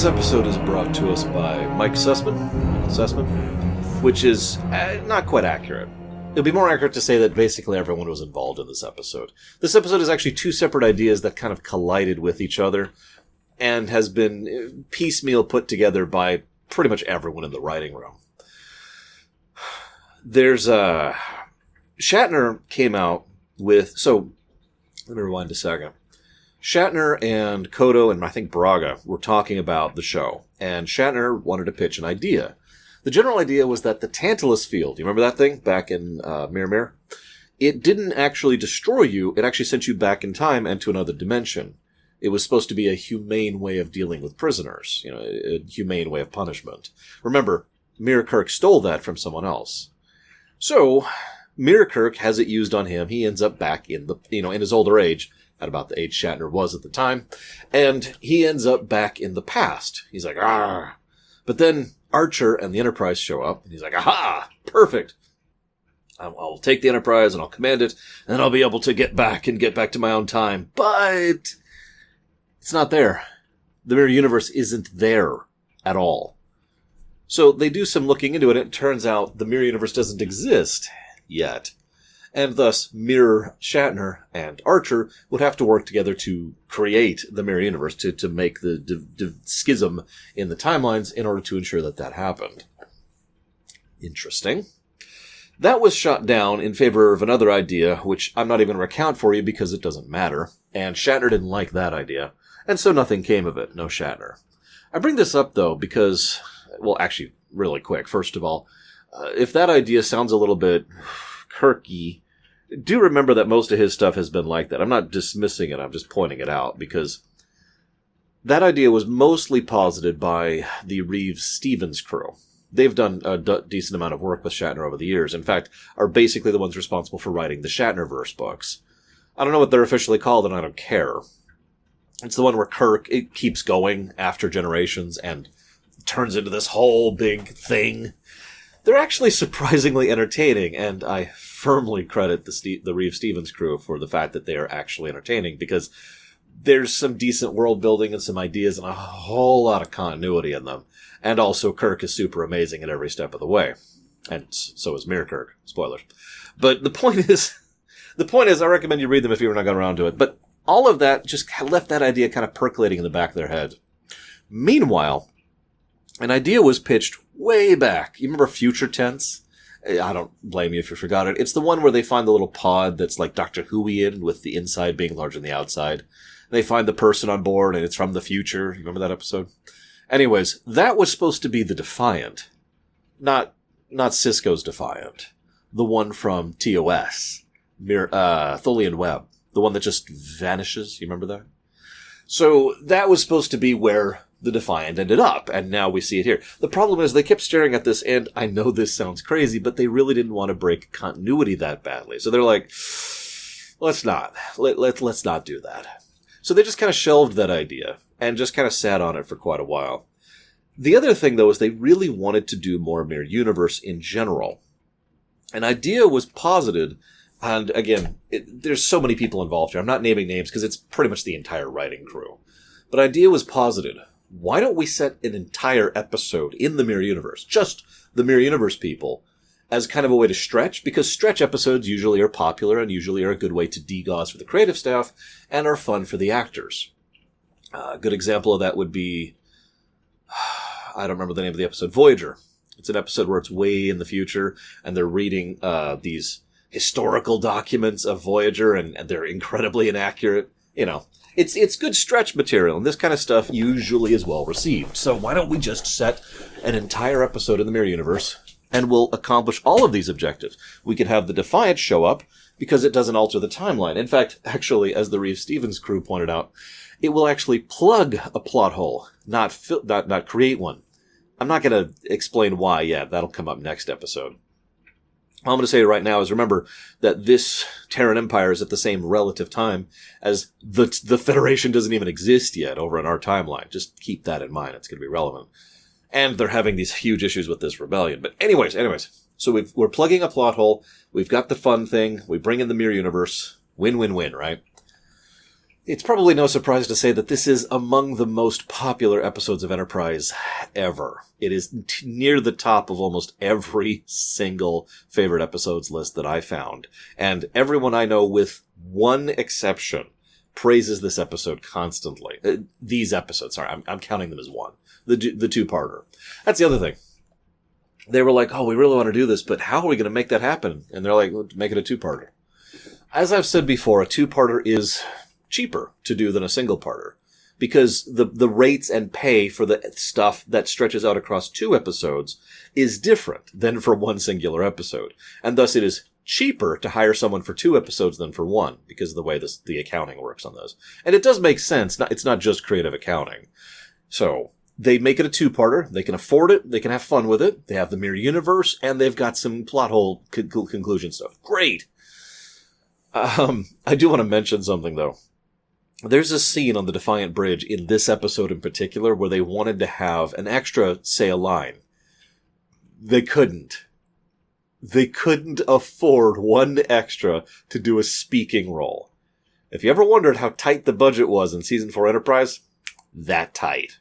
This episode is brought to us by Michael Sussman, which is not quite accurate. It would be more accurate to say that basically everyone was involved in this episode. This episode is actually two separate ideas that kind of collided with each other and has been piecemeal put together by pretty much everyone in the writing room. There's Shatner came out with... So, let me rewind a second. Shatner and Kodo and I think Braga were talking about the show, and Shatner wanted to pitch an idea. The general idea was that the Tantalus field, you remember that thing back in Mirror? It didn't actually destroy you, it actually sent you back in time and to another dimension. It was supposed to be a humane way of dealing with prisoners, a humane way of punishment. Remember, Mirror Kirk stole that from someone else. So, Mirror Kirk has it used on him. He ends up back in in his older age, at about the age Shatner was at the time, and he ends up back in the past. He's like, ah. But then Archer and the Enterprise show up, and he's like, aha, perfect. I'll take the Enterprise and I'll command it, and then I'll be able to get back to my own time. But it's not there. The mirror universe isn't there at all. So they do some looking into it, and it turns out the mirror universe doesn't exist yet. And thus, Mirror, Shatner, and Archer would have to work together to create the mirror universe, to make the schism in the timelines in order to ensure that that happened. Interesting. That was shot down in favor of another idea, which I'm not even going to recount for you because it doesn't matter. And Shatner didn't like that idea, and so nothing came of it. No Shatner. I bring this up, though, because... Well, actually, really quick. First of all, if that idea sounds a little bit Kirky, do remember that most of his stuff has been like that. I'm not dismissing it, I'm just pointing it out, because that idea was mostly posited by the Reeves-Stevens crew. They've done a decent amount of work with Shatner over the years. In fact, are basically the ones responsible for writing the Shatnerverse books. I don't know what they're officially called, and I don't care. It's the one where Kirk, it keeps going after generations and turns into this whole big thing. They're actually surprisingly entertaining, and I firmly credit the Reeves-Stevens crew for the fact that they are actually entertaining, because there's some decent world building and some ideas and a whole lot of continuity in them. And also, Kirk is super amazing at every step of the way. And so is Mirror Kirk. Spoilers. But the point is, I recommend you read them if you're not going around to it. But all of that just left that idea kind of percolating in the back of their head. Meanwhile, an idea was pitched way back. You remember Future Tense? I don't blame you if you forgot it. It's the one where they find the little pod that's like Doctor Whoian, with the inside being larger than the outside. They find the person on board, and it's from the future. You remember that episode? Anyways, that was supposed to be the Defiant. Not Cisco's Defiant. The one from TOS. Tholian Web. The one that just vanishes. You remember that? So that was supposed to be where the Defiant ended up, and now we see it here. The problem is they kept staring at this, and I know this sounds crazy, but they really didn't want to break continuity that badly. So they're like, let's not. Let's not do that. So they just kind of shelved that idea, and just kind of sat on it for quite a while. The other thing, though, is they really wanted to do more Mirror Universe in general. An idea was posited, and again, there's so many people involved here. I'm not naming names because it's pretty much the entire writing crew. But idea was posited. Why don't we set an entire episode in the Mirror Universe, just the Mirror Universe people, as kind of a way to stretch? Because stretch episodes usually are popular and usually are a good way to degauss for the creative staff and are fun for the actors. A good example of that would be, I don't remember the name of the episode, Voyager. It's an episode where it's way in the future, and they're reading these historical documents of Voyager, and they're incredibly inaccurate. It's good stretch material, and this kind of stuff usually is well received. So why don't we just set an entire episode in the Mirror Universe, and we'll accomplish all of these objectives. We can have the Defiant show up, because it doesn't alter the timeline. In fact, actually, as the Reeves-Stevens crew pointed out, it will actually plug a plot hole, not create one. I'm not going to explain why yet. That'll come up next episode. All I'm going to say right now is remember that this Terran Empire is at the same relative time as the Federation doesn't even exist yet over in our timeline. Just keep that in mind. It's going to be relevant. And they're having these huge issues with this rebellion. But anyways. So we're plugging a plot hole. We've got the fun thing. We bring in the Mirror Universe. Win-win-win, right? It's probably no surprise to say that this is among the most popular episodes of Enterprise ever. It is near the top of almost every single favorite episodes list that I found. And everyone I know, with one exception, praises this episode constantly. These episodes, sorry, I'm counting them as one. The two-parter. That's the other thing. They were like, oh, we really want to do this, but how are we going to make that happen? And they're like, make it a two-parter. As I've said before, a two-parter is cheaper to do than a single-parter, because the rates and pay for the stuff that stretches out across 2 episodes is different than for one singular episode. And thus it is cheaper to hire someone for 2 episodes than for 1, because of the way the accounting works on those. And it does make sense. It's not just creative accounting. So they make it a 2-parter. They can afford it. They can have fun with it. They have the mirror universe, and they've got some plot hole conclusion stuff. Great. I do want to mention something, though. There's a scene on the Defiant Bridge in this episode in particular where they wanted to have an extra say a line. They couldn't. They couldn't afford one extra to do a speaking role. If you ever wondered how tight the budget was in Season 4 Enterprise, that tight.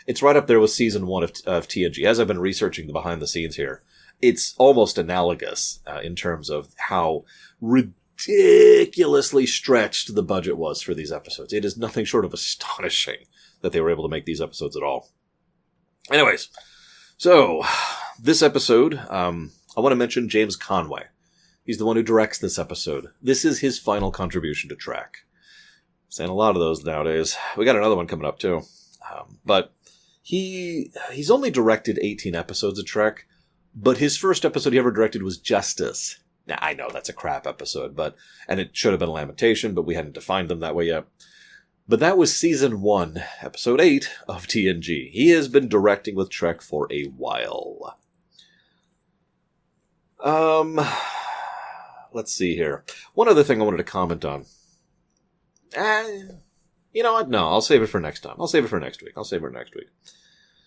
It's right up there with Season 1 of TNG. As I've been researching the behind the scenes here, it's almost analogous in terms of how ridiculously stretched the budget was for these episodes. It is nothing short of astonishing that they were able to make these episodes at all. Anyways, so this episode, I want to mention James Conway. He's the one who directs this episode. This is his final contribution to Trek. Saying a lot of those nowadays. We got another one coming up too. But he's only directed 18 episodes of Trek, but his first episode he ever directed was Justice. Now, I know that's a crap episode, and it should have been a Lamentation, but we hadn't defined them that way yet. But that was Season 1, Episode 8 of TNG. He has been directing with Trek for a while. Let's see here. One other thing I wanted to comment on. You know what? No, I'll save it for next time. I'll save it for next week.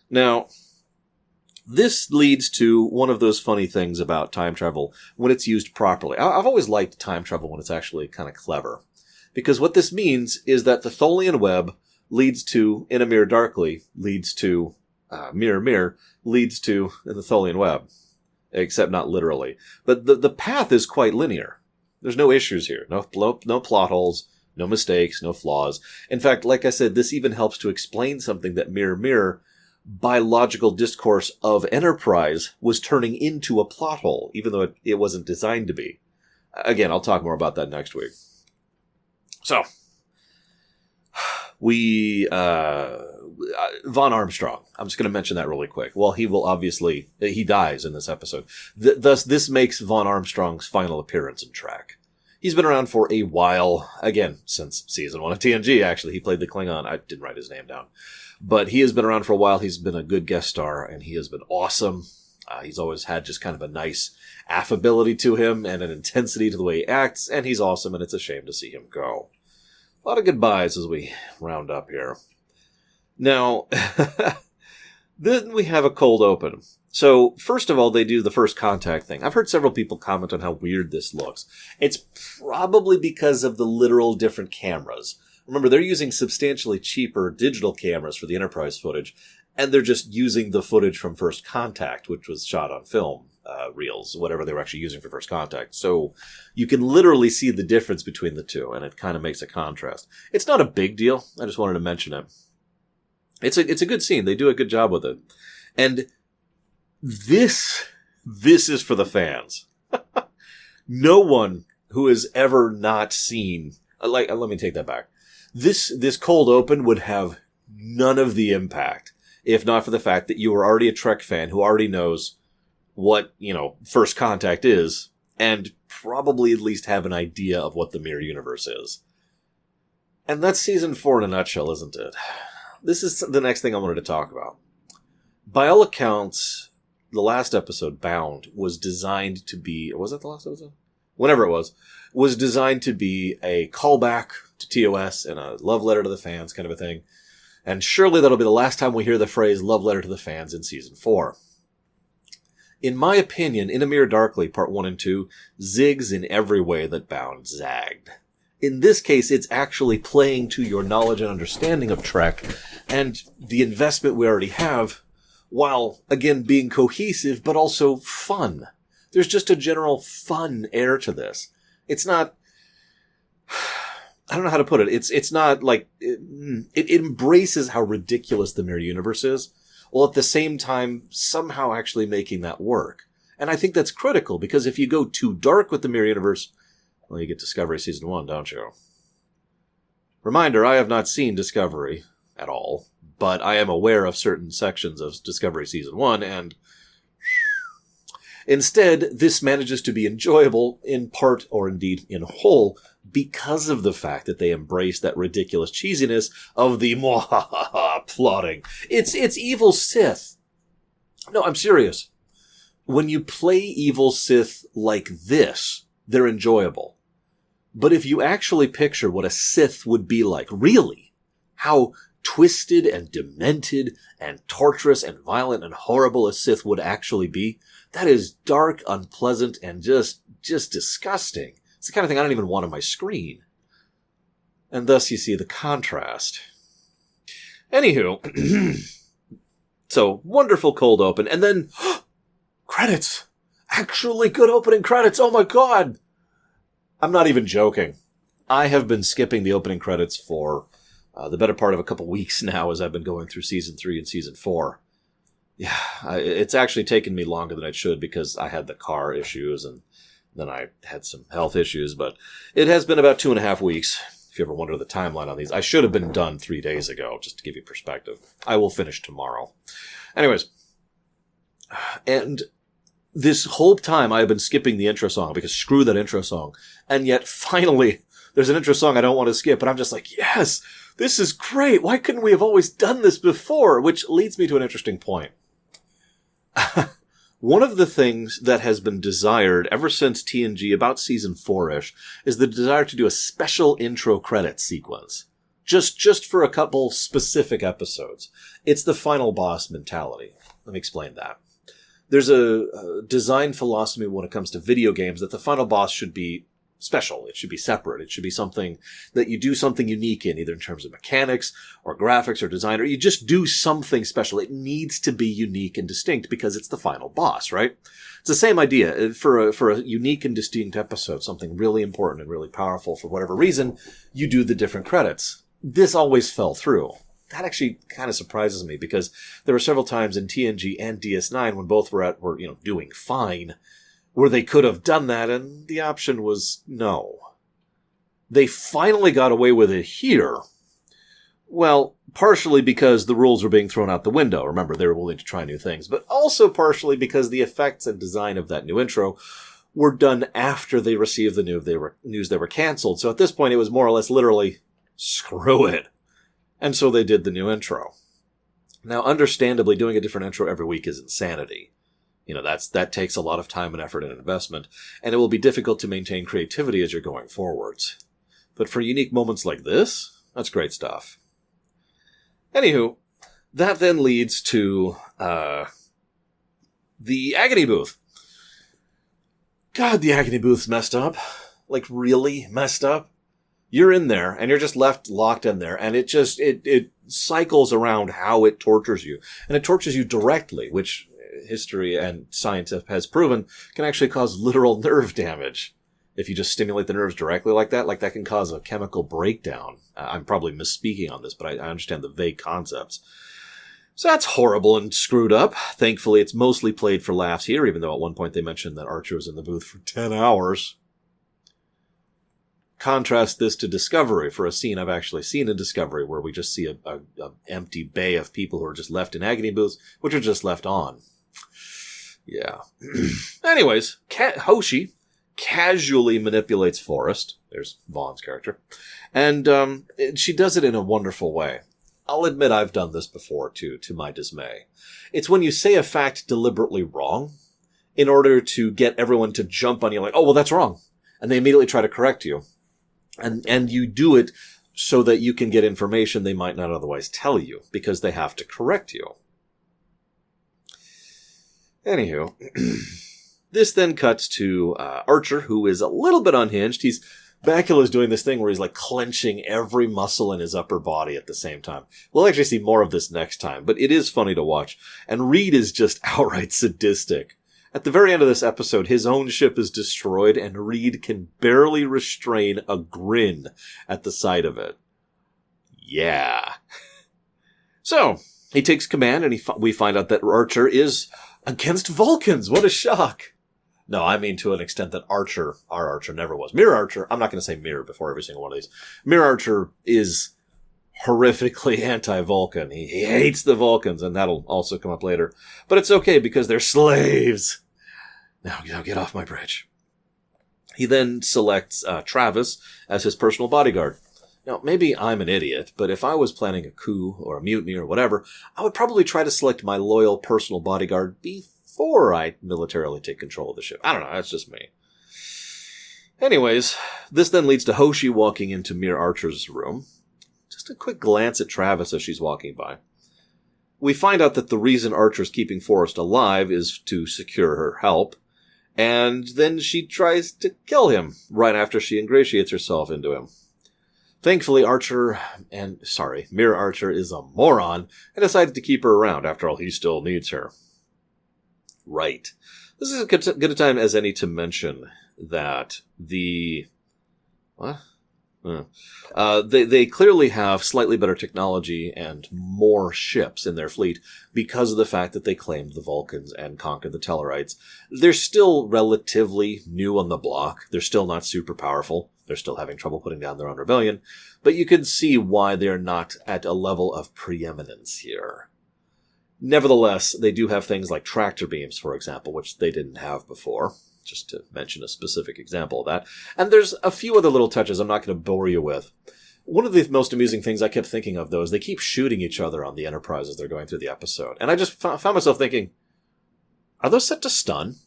Now, this leads to one of those funny things about time travel when it's used properly. I've always liked time travel when it's actually kind of clever. Because what this means is that the Tholian web leads to, in a mirror darkly, leads to, mirror, leads to in the Tholian web. Except not literally. But the path is quite linear. There's no issues here. No plot holes, no mistakes, no flaws. In fact, like I said, this even helps to explain something that mirror, biological discourse of Enterprise was turning into a plot hole, even though it wasn't designed to be. Again, I'll talk more about that next week. So, Von Armstrong. I'm just going to mention that really quick. Well, he dies in this episode. Thus, this makes Von Armstrong's final appearance in Trek. He's been around for a while, again, since Season 1 of TNG, actually. He played the Klingon. I didn't write his name down. But he has been around for a while. He's been a good guest star, and he has been awesome. He's always had just kind of a nice affability to him and an intensity to the way he acts, and he's awesome, and it's a shame to see him go. A lot of goodbyes as we round up here. Now, then we have a cold open. So, first of all, they do the first contact thing. I've heard several people comment on how weird this looks. It's probably because of the literal different cameras. Remember, they're using substantially cheaper digital cameras for the Enterprise footage, and they're just using the footage from First Contact, which was shot on film reels, whatever they were actually using for First Contact. So you can literally see the difference between the two, and it kind of makes a contrast. It's not a big deal. I just wanted to mention it. It's a good scene. They do a good job with it. And this is for the fans. No one who has ever not seen, let me take that back. This cold open would have none of the impact if not for the fact that you were already a Trek fan who already knows what, First Contact is, and probably at least have an idea of what the Mirror Universe is. And that's Season 4 in a nutshell, isn't it? This is the next thing I wanted to talk about. By all accounts, the last episode, Bound, was designed to be... Was that the last episode? Whenever it was designed to be a callback to TOS and a love letter to the fans kind of a thing. And surely that'll be the last time we hear the phrase love letter to the fans in Season 4. In my opinion, In a Mirror Darkly, Part 1 and 2, zigs in every way that Bound zagged. In this case, it's actually playing to your knowledge and understanding of Trek and the investment we already have, while, again, being cohesive, but also fun. There's just a general fun air to this. It's not... I don't know how to put it. It's not like... It embraces how ridiculous the Mirror Universe is, while at the same time somehow actually making that work. And I think that's critical, because if you go too dark with the Mirror Universe, well, you get Discovery Season 1, don't you? Reminder, I have not seen Discovery at all, but I am aware of certain sections of Discovery Season 1, and instead, this manages to be enjoyable in part, or indeed in whole, because of the fact that they embrace that ridiculous cheesiness of the mwahaha plotting. It's evil Sith. No, I'm serious. When you play evil Sith like this, they're enjoyable. But if you actually picture what a Sith would be like, really, how twisted and demented and torturous and violent and horrible a Sith would actually be, that is dark, unpleasant, and just disgusting. It's the kind of thing I don't even want on my screen. And thus you see the contrast. Anywho, so wonderful cold open, and then credits. Actually good opening credits. Oh my god. I'm not even joking. I have been skipping the opening credits for the better part of a couple weeks now as I've been going through Season 3 and Season 4. Yeah, it's actually taken me longer than it should because I had the car issues and then I had some health issues, but it has been about 2.5 weeks, if you ever wonder the timeline on these. I should have been done 3 days ago, just to give you perspective. I will finish tomorrow. Anyways, and this whole time I have been skipping the intro song because screw that intro song, and yet finally there's an intro song I don't want to skip, and I'm just like, yes, this is great. Why couldn't we have always done this before? Which leads me to an interesting point. One of the things that has been desired ever since TNG, about Season 4-ish, is the desire to do a special intro credit sequence. Just for a couple specific episodes. It's the final boss mentality. Let me explain that. There's a design philosophy when it comes to video games that the final boss should be special. It should be separate. It should be something that you do something unique in, either in terms of mechanics or graphics or design, or you just do something special. It needs to be unique and distinct because it's the final boss, right? It's the same idea. For a unique and distinct episode, something really important and really powerful for whatever reason, you do the different credits. This always fell through. That actually kind of surprises me because there were several times in TNG and DS9 when both were doing fine, where they could have done that, and the option was no. They finally got away with it here. Well, partially because the rules were being thrown out the window. Remember, they were willing to try new things. But also partially because the effects and design of that new intro were done after they received the news they were canceled. So at this point, it was more or less literally, screw it. And so they did the new intro. Now, understandably, doing a different intro every week is insanity. That takes a lot of time and effort and investment, and it will be difficult to maintain creativity as you're going forwards. But for unique moments like this, that's great stuff. Anywho, that then leads to the Agony Booth. God, the Agony Booth's messed up. Like, really messed up. You're in there, and you're just left locked in there, and it cycles around how it tortures you. And it tortures you directly, which history and science has proven can actually cause literal nerve damage. If you just stimulate the nerves directly like that can cause a chemical breakdown. I'm probably misspeaking on this, but I understand the vague concepts. So that's horrible and screwed up. Thankfully, it's mostly played for laughs here, even though at one point they mentioned that Archer was in the booth for 10 hours. Contrast this to Discovery, for a scene I've actually seen in Discovery, where we just see a empty bay of people who are just left in agony booths, which are just left on. Yeah. Anyways, Hoshi casually manipulates Forrest. There's Vaughn's character. And she does it in a wonderful way. I'll admit I've done this before, too, to my dismay. It's when you say a fact deliberately wrong in order to get everyone to jump on you like, oh, well, that's wrong. And they immediately try to correct you. And you do it so that you can get information they might not otherwise tell you, because they have to correct you. Anywho, this then cuts to Archer, who is a little bit unhinged. He's Bakula's doing this thing where he's like clenching every muscle in his upper body at the same time. We'll actually see more of this next time, but it is funny to watch. And Reed is just outright sadistic. At the very end of this episode, his own ship is destroyed, and Reed can barely restrain a grin at the sight of it. Yeah. So, he takes command, and we find out that Archer is against Vulcans. What a shock. No, I mean to an extent that our Archer never was. Mirror Archer, I'm not going to say Mirror before every single one of these. Mirror Archer is horrifically anti-Vulcan. He hates the Vulcans, and that'll also come up later. But it's okay because they're slaves. Now get off my bridge. He then selects Travis as his personal bodyguard. Now, maybe I'm an idiot, but if I was planning a coup or a mutiny or whatever, I would probably try to select my loyal personal bodyguard before I militarily take control of the ship. I don't know, that's just me. Anyways, this then leads to Hoshi walking into Mirror Archer's room. Just a quick glance at Travis as she's walking by. We find out that the reason Archer's keeping Forrest alive is to secure her help, and then she tries to kill him right after she ingratiates herself into him. Thankfully, Mirror Archer is a moron and decided to keep her around. After all, he still needs her. Right. This is as good a time as any to mention that they clearly have slightly better technology and more ships in their fleet because of the fact that they claimed the Vulcans and conquered the Tellarites. They're still relatively new on the block. They're still not super powerful. They're still having trouble putting down their own rebellion. But you can see why they're not at a level of preeminence here. Nevertheless, they do have things like tractor beams, for example, which they didn't have before. Just to mention a specific example of that. And there's a few other little touches I'm not going to bore you with. One of the most amusing things I kept thinking of, though, is they keep shooting each other on the Enterprise as they're going through the episode. And I just found myself thinking, are those set to stun?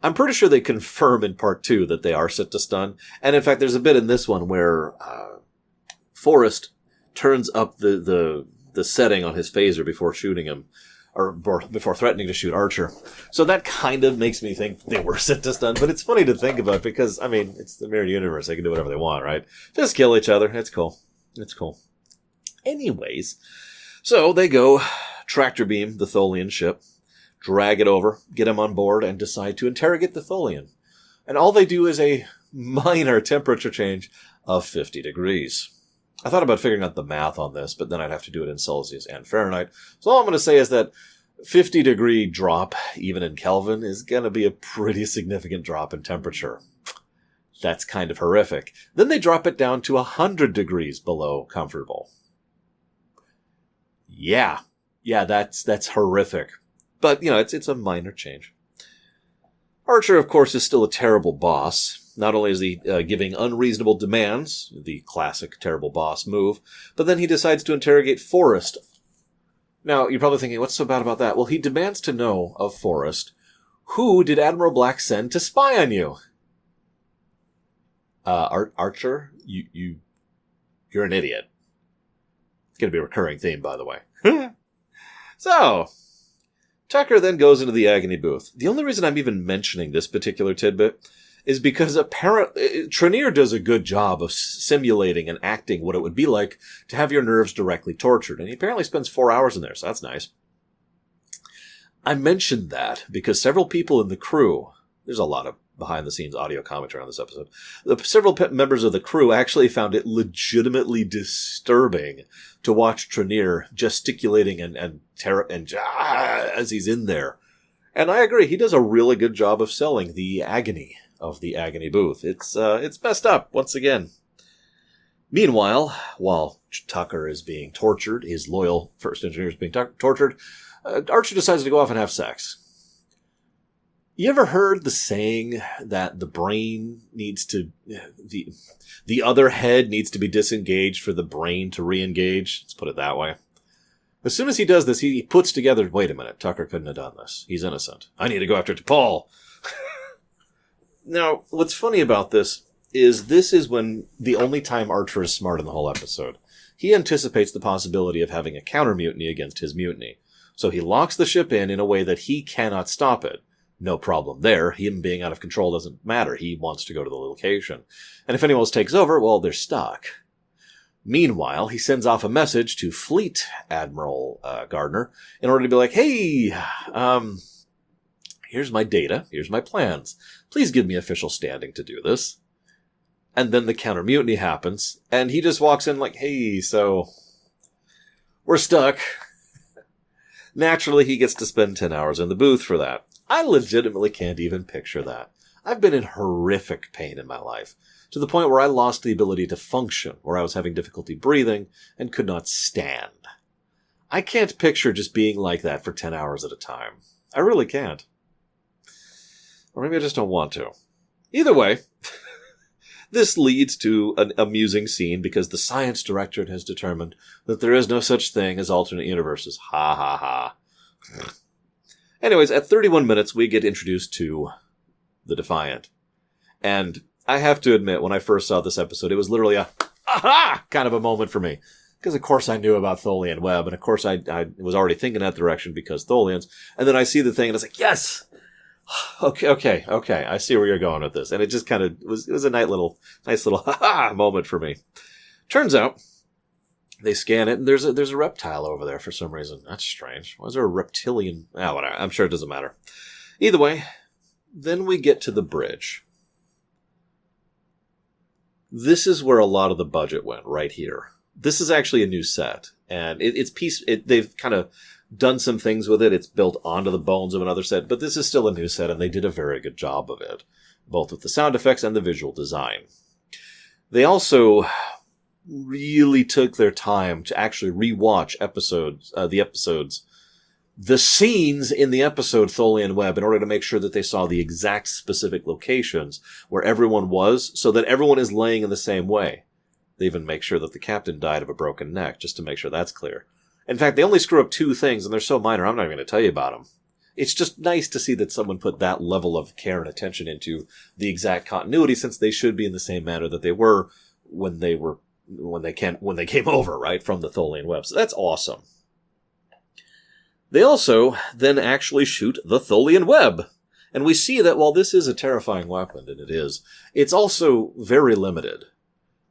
I'm pretty sure they confirm in part 2 that they are set to stun. And in fact, there's a bit in this one where Forrest turns up the setting on his phaser before shooting him, or before threatening to shoot Archer. So that kind of makes me think they were set to stun, but it's funny to think about because, I mean, it's the mirrored universe. They can do whatever they want, right? Just kill each other. It's cool. It's cool. Anyways, so they go tractor beam the Tholian ship, drag it over, get him on board, and decide to interrogate the Tholian. And all they do is a minor temperature change of 50 degrees. I thought about figuring out the math on this, but then I'd have to do it in Celsius and Fahrenheit. So all I'm going to say is that 50-degree drop, even in Kelvin, is going to be a pretty significant drop in temperature. That's kind of horrific. Then they drop it down to 100 degrees below comfortable. Yeah, that's horrific. But, it's a minor change. Archer, of course, is still a terrible boss. Not only is he giving unreasonable demands, the classic terrible boss move, but then he decides to interrogate Forrest. Now, you're probably thinking, what's so bad about that? Well, he demands to know of Forrest, who did Admiral Black send to spy on you? Archer, you're an idiot. It's going to be a recurring theme, by the way. So, Tucker then goes into the agony booth. The only reason I'm even mentioning this particular tidbit is because apparently Trenier does a good job of simulating and acting what it would be like to have your nerves directly tortured. And he apparently spends 4 hours in there, so that's nice. I mentioned that because several people in the crew, there's a lot of behind-the-scenes audio commentary on this episode, several members of the crew actually found it legitimately disturbing to watch Trenier gesticulating and as he's in there. And I agree, he does a really good job of selling the agony of the agony booth. It's messed up, once again. Meanwhile, while Tucker is being tortured, his loyal first engineer is being tortured, Archer decides to go off and have sex. You ever heard the saying that the brain needs to, the other head needs to be disengaged for the brain to re-engage? Let's put it that way. As soon as he does this, he puts together, wait a minute, Tucker couldn't have done this. He's innocent. I need to go after T'Pol. Now, what's funny about this is when the only time Archer is smart in the whole episode. He anticipates the possibility of having a counter-mutiny against his mutiny. So he locks the ship in a way that he cannot stop it. No problem there. Him being out of control doesn't matter. He wants to go to the location. And if anyone else takes over, well, they're stuck. Meanwhile, he sends off a message to Fleet Admiral Gardner in order to be like, hey, here's my data, here's my plans. Please give me official standing to do this. And then the counter-mutiny happens, and he just walks in like, hey, so we're stuck. Naturally, he gets to spend 10 hours in the booth for that. I legitimately can't even picture that. I've been in horrific pain in my life, to the point where I lost the ability to function, where I was having difficulty breathing and could not stand. I can't picture just being like that for 10 hours at a time. I really can't. Or maybe I just don't want to. Either way, this leads to an amusing scene because the science directorate has determined that there is no such thing as alternate universes. Ha ha ha. Anyways, at 31 minutes, we get introduced to the Defiant. And I have to admit, when I first saw this episode, it was literally a aha kind of a moment for me. Because, of course, I knew about Tholian Web, and, of course, I was already thinking that direction because Tholians. And then I see the thing, and it's like, yes! Okay, I see where you're going with this. And it just kind of was a nice little ha-ha moment for me. Turns out, they scan it, and there's a reptile over there for some reason. That's strange. Why is there a reptilian? Whatever. I'm sure it doesn't matter. Either way, then we get to the bridge. This is where a lot of the budget went, right here. This is actually a new set, and they've kind of done some things with it. It's built onto the bones of another set, but this is still a new set, and they did a very good job of it, both with the sound effects and the visual design. They also really took their time to actually rewatch the scenes in the episode Tholian Web in order to make sure that they saw the exact specific locations where everyone was, so that everyone is laying in the same way. They even make sure that the captain died of a broken neck, just to make sure that's clear. In fact, they only screw up 2 things, and they're so minor, I'm not even going to tell you about them. It's just nice to see that someone put that level of care and attention into the exact continuity, since they should be in the same manner that they were when they came over, right, from the Tholian Web. So that's awesome. They also then actually shoot the Tholian Web. And we see that while this is a terrifying weapon, and it is, it's also very limited.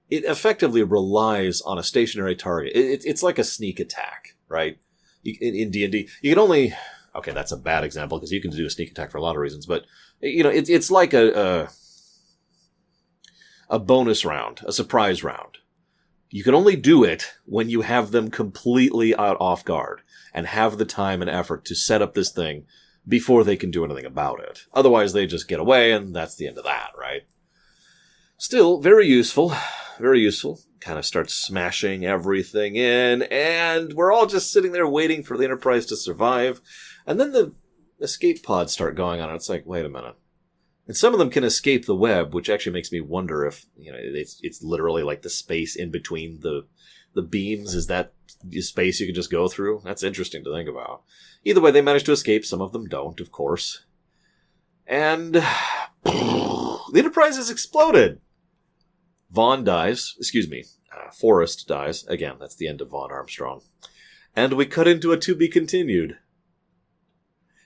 It effectively relies on a stationary target. It's like a sneak attack, right? In D&D, you can only... Okay, that's a bad example, because you can do a sneak attack for a lot of reasons, but, it's like a bonus round, a surprise round. You can only do it when you have them completely out off guard, and have the time and effort to set up this thing before they can do anything about it. Otherwise, they just get away, and that's the end of that, right? Still, very useful. Very useful. Kind of starts smashing everything in, and we're all just sitting there waiting for the Enterprise to survive. And then the escape pods start going on, and it's like, wait a minute. And some of them can escape the web, which actually makes me wonder if, it's literally like the space in between the beams. Is that space you can just go through? That's interesting to think about. Either way, they manage to escape. Some of them don't, of course. And the Enterprise has exploded. Forrest dies. Again, that's the end of Vaughn Armstrong. And we cut into a to be continued.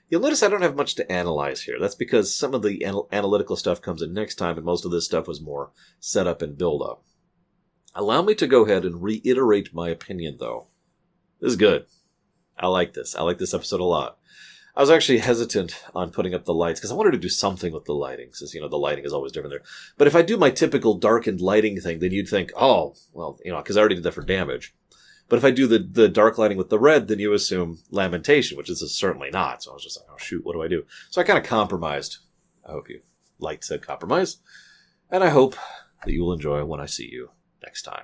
You'll notice I don't have much to analyze here. That's because some of the analytical stuff comes in next time, and most of this stuff was more set up and build up. Allow me to go ahead and reiterate my opinion, though. This is good. I like this. I like this episode a lot. I was actually hesitant on putting up the lights, because I wanted to do something with the lighting, since, the lighting is always different there. But if I do my typical darkened lighting thing, then you'd think, oh, well, because I already did that for damage. But if I do the dark lighting with the red, then you assume lamentation, which is certainly not. So I was just like, oh, shoot, what do I do? So I kind of compromised. I hope you liked said compromise. And I hope that you will enjoy when I see you next time.